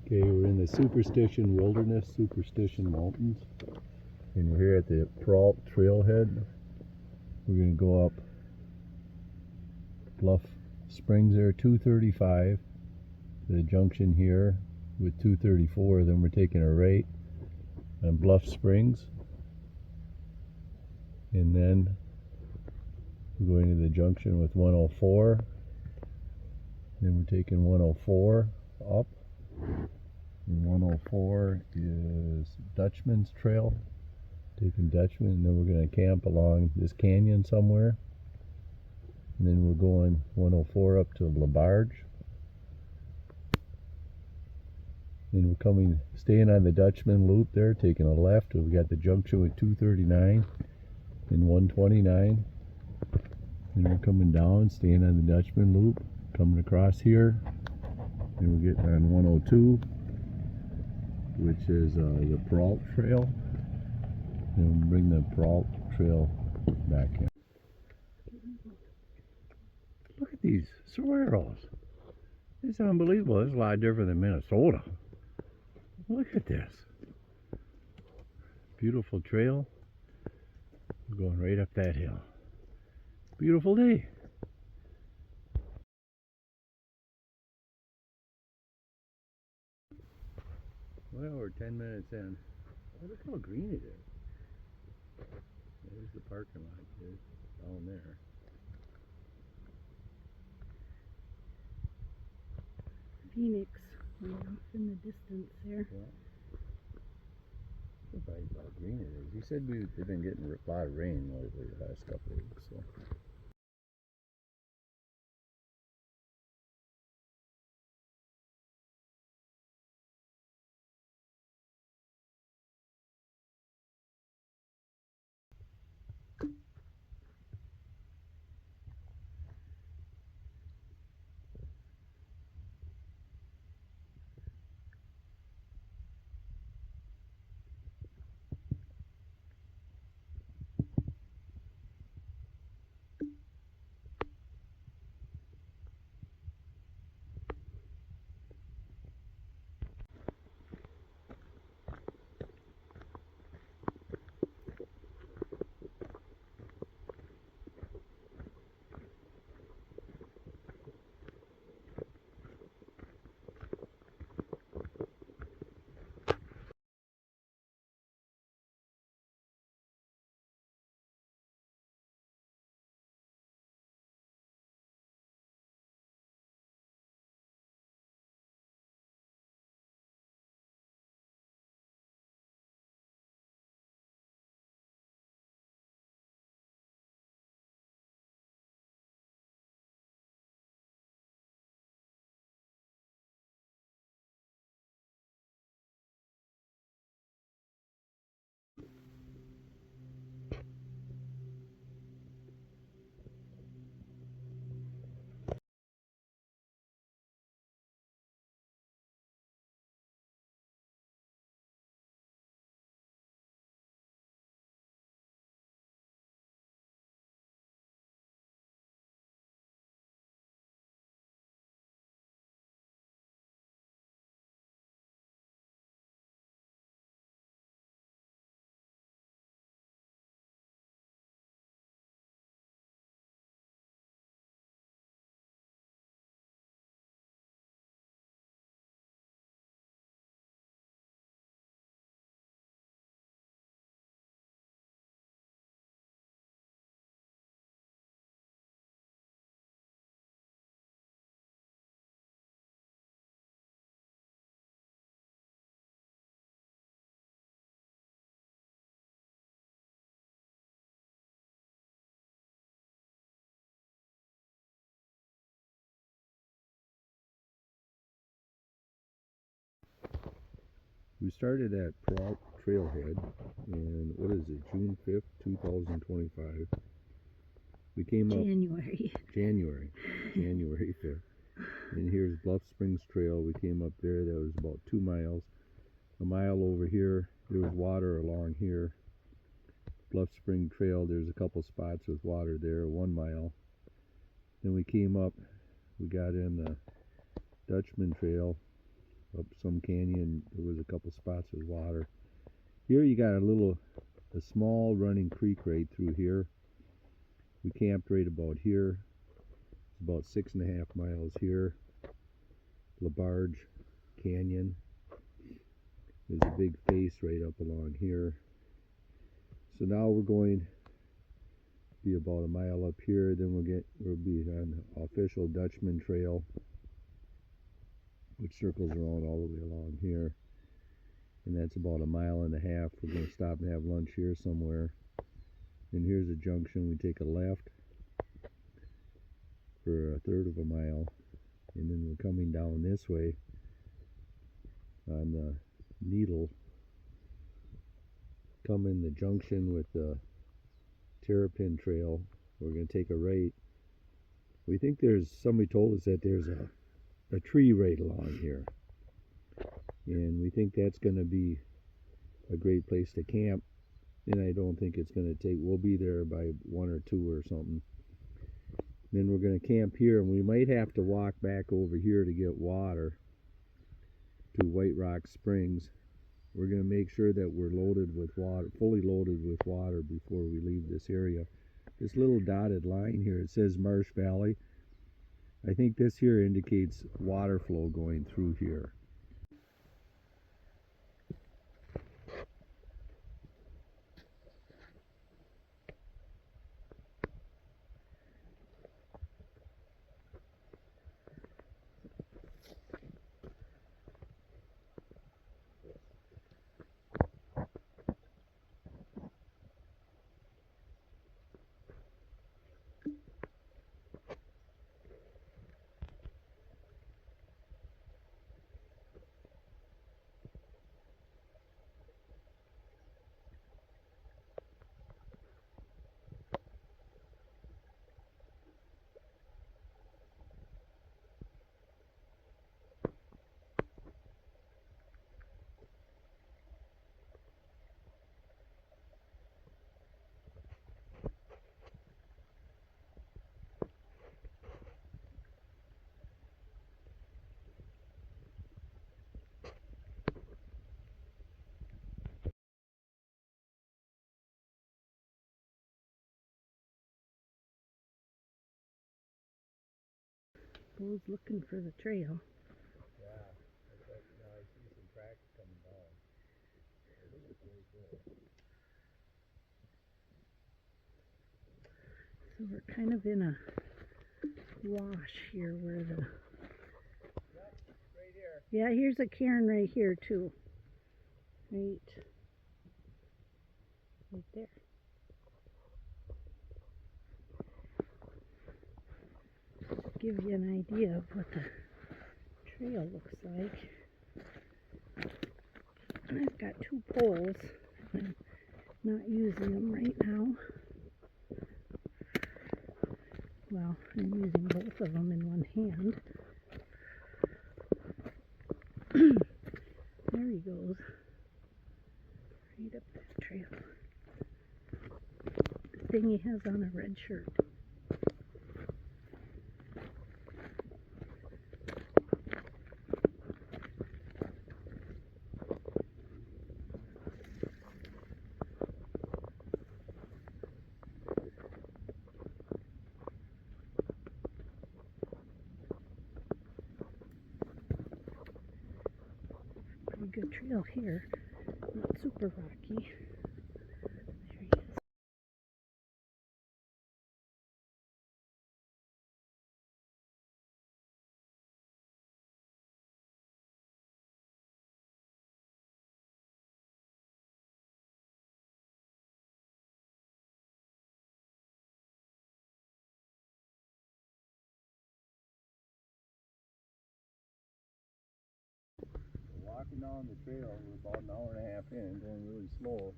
Okay, we're in the Superstition Wilderness, Superstition Mountains, and we're here at the Peralt Trailhead. We're going to go up Bluff Springs there, 235, the junction here with 234, then we're taking a right on Bluff Springs, and then we're going to the junction with 104, then we're taking 104 up. And 104 is Dutchman's Trail, taking Dutchman, and then we're going to camp along this canyon somewhere, and then we're going 104 up to LaBarge, then we're staying on the Dutchman loop there, taking a left, and we got the junction with 239 and 129, and we're coming down, staying on the Dutchman loop, coming across here, and we're getting on 102, which is the Peralt Trail, and we'll bring the Peralt Trail back in. Look at these saguaros. It's unbelievable. It's a lot different than Minnesota. Look at this. Beautiful trail. We're going right up that hill. Beautiful day. Well, we're 10 minutes in. Oh, look how green it is. There's the parking lot, kids, down there. Phoenix, way off in the distance there. Yeah. Surprised how green it is. He said they've been getting a lot of rain lately the last couple of weeks. So. We started at Peralt Trailhead, and what is it, June 5th, 2025. We came up January 5th. And here's Bluff Springs Trail. We came up there. That was about 2 miles. A mile over here, there was water along here. Bluff Spring Trail, there's a couple spots with water there, 1 mile. Then we came up, we got in the Dutchman Trail, up some canyon. There was a couple spots with water. Here you got a small running creek right through here. We camped right about here. It's about 6.5 miles here. LaBarge Canyon. There's a big face right up along here. So now we're going to be about a mile up here. Then we'll be on the official Dutchman Trail, which circles around all the way along here. And that's about 1.5 miles. We're going to stop and have lunch here somewhere. And here's a junction. We take a left for 1/3 of a mile. And then we're coming down this way on the Needle. Come in the junction with the Terrapin Trail. We're going to take a right. We think somebody told us that there's a tree right along here. And we think that's going to be a great place to camp. And I don't think it's going to take, we'll be there by 1 or 2 or something. Then we're going to camp here, and we might have to walk back over here to get water to White Rock Springs. We're going to make sure that we're loaded with water, fully loaded with water before we leave this area. This little dotted line here, it says Marsh Valley. I think this here indicates water flow going through here. Goes looking for the trail. Yeah, I see some tracks coming down. So we're kind of in a wash here where the... Yep, right here. Yeah, here's a cairn right here too. Right there. Give you an idea of what the trail looks like. I've got 2 poles. I'm not using them right now. Well, I'm using both of them in one hand. There he goes. Right up that trail. Good thing he has on a red shirt. Pretty good trail here. Not super rocky. There he is. Walking down the trail, we're about 1.5 hours in, going really slow.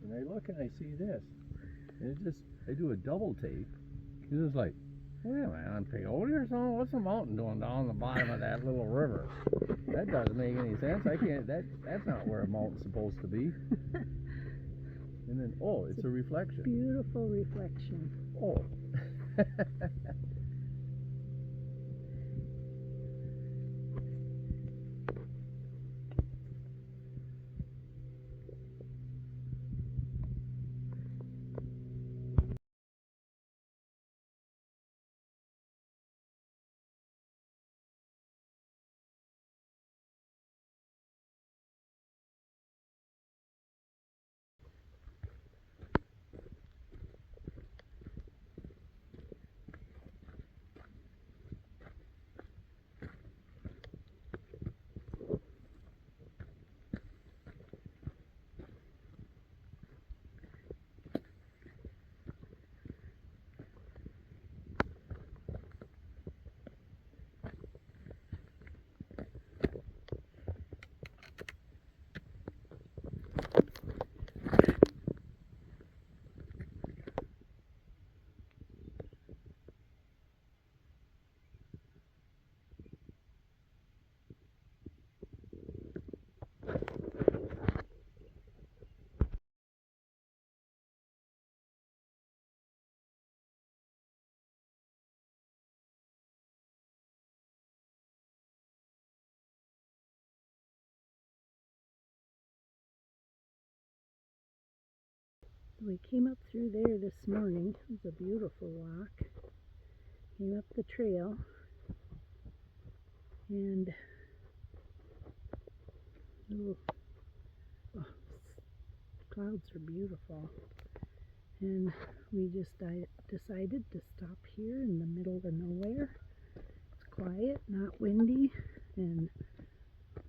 And I look and I see this. And I do a double take. It was like, wait a minute, on peyote or something? What's a mountain doing down the bottom of that little river? That doesn't make any sense. That's not where a mountain's supposed to be. And then, oh, it's a reflection. Beautiful reflection. Oh. We came up through there this morning. It was a beautiful walk. Came up the trail, and oh, clouds are beautiful. And we just decided to stop here in the middle of nowhere. It's quiet, not windy, and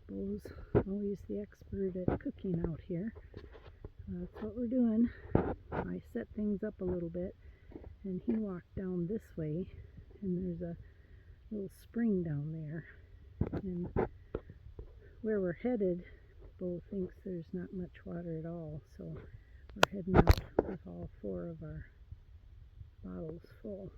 Bo's always the expert at cooking out here. That's what we're doing. I set things up a little bit, and he walked down this way, and there's a little spring down there. And where we're headed, Bo thinks there's not much water at all, so we're heading out with all 4 of our bottles full.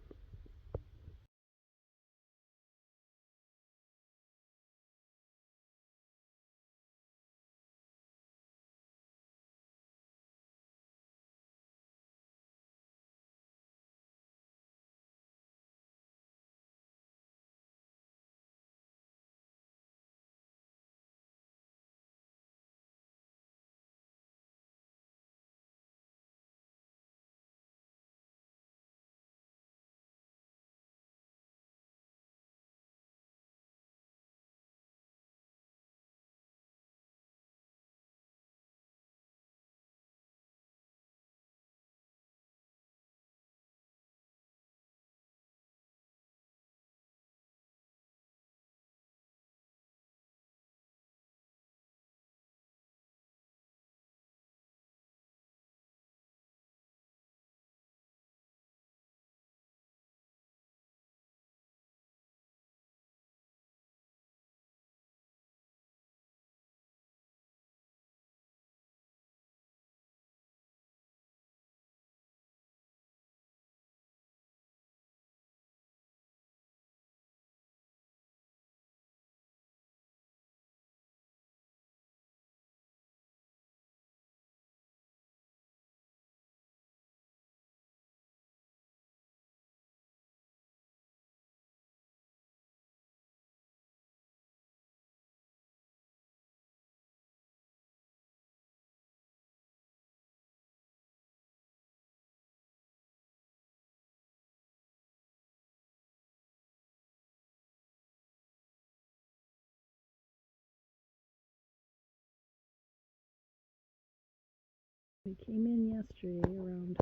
We came in yesterday around,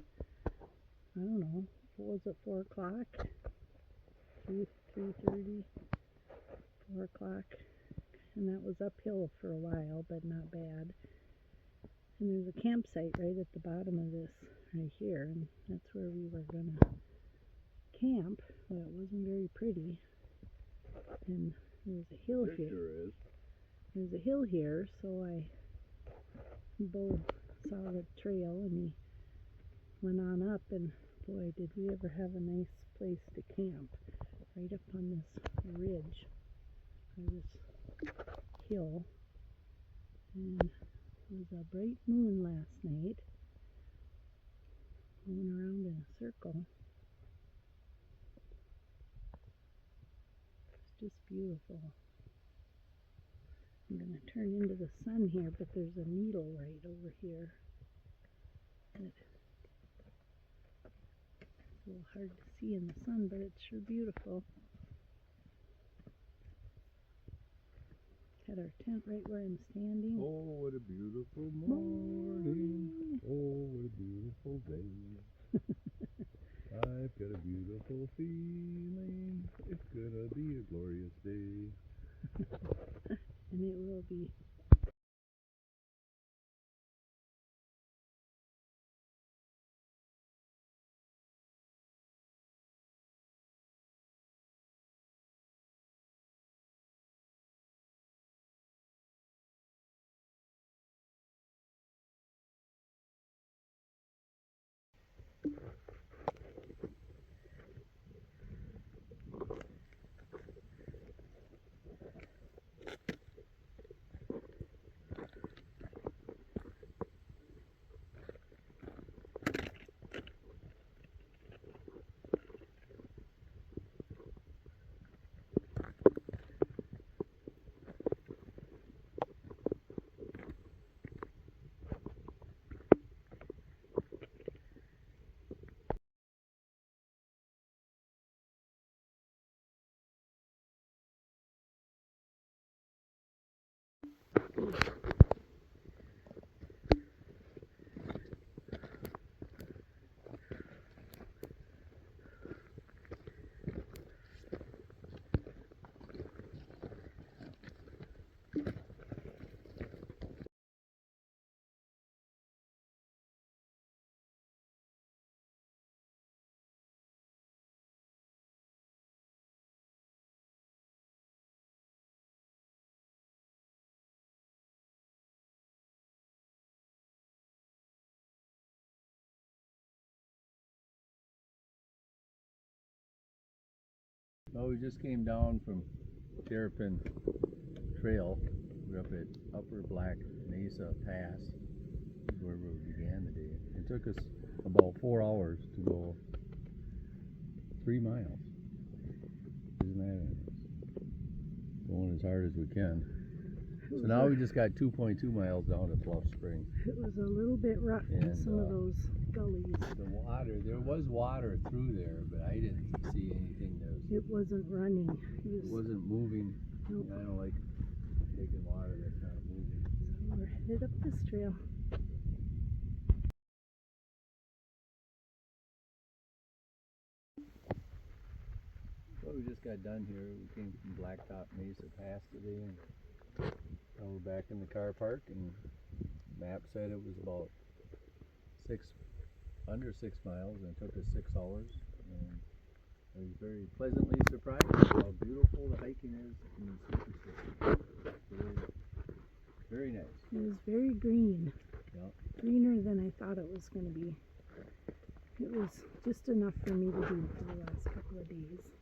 I don't know, what was it, 4 o'clock? 3:30, 4 o'clock. And that was uphill for a while, but not bad. And there's a campsite right at the bottom of this, right here, and that's where we were going to camp, but it wasn't very pretty. And there's a hill here. Sure is. There's a hill here, so Bo saw the trail and he went on up, and boy, did we ever have a nice place to camp right up on this ridge or this hill. And it was a bright moon last night, going around in a circle. It's just beautiful. I'm going to turn into the sun here, but there's a needle right over here. It's a little hard to see in the sun, but it's sure beautiful. Had our tent right where I'm standing. Oh, what a beautiful morning. Oh, what a beautiful day. I've got a beautiful feeling. It's gonna be a glorious day. And it will be. Well, we just came down from Terrapin Trail. We're up at Upper Black Mesa Pass, where we began the day. It took us about 4 hours to go 3 miles. Isn't that nice? Going as hard as we can. So now we just got 2.2 miles down to Bluff Spring. It was a little bit rough in And, some of those gullies. The water, there was water through there, but I didn't see anything that was, It wasn't running. it wasn't moving. Nope. I don't like taking water that's not moving. So we're headed up this trail. Well, we just got done here. We came from Blacktop Mesa Pass today, and now we're back in the car park. And map said it was about under 6 miles, and it took us 6 hours. And I was very pleasantly surprised how beautiful the hiking is in Superstition. Very, very nice. It was very green. Yeah. Greener than I thought it was going to be. It was just enough for me to do for the last couple of days.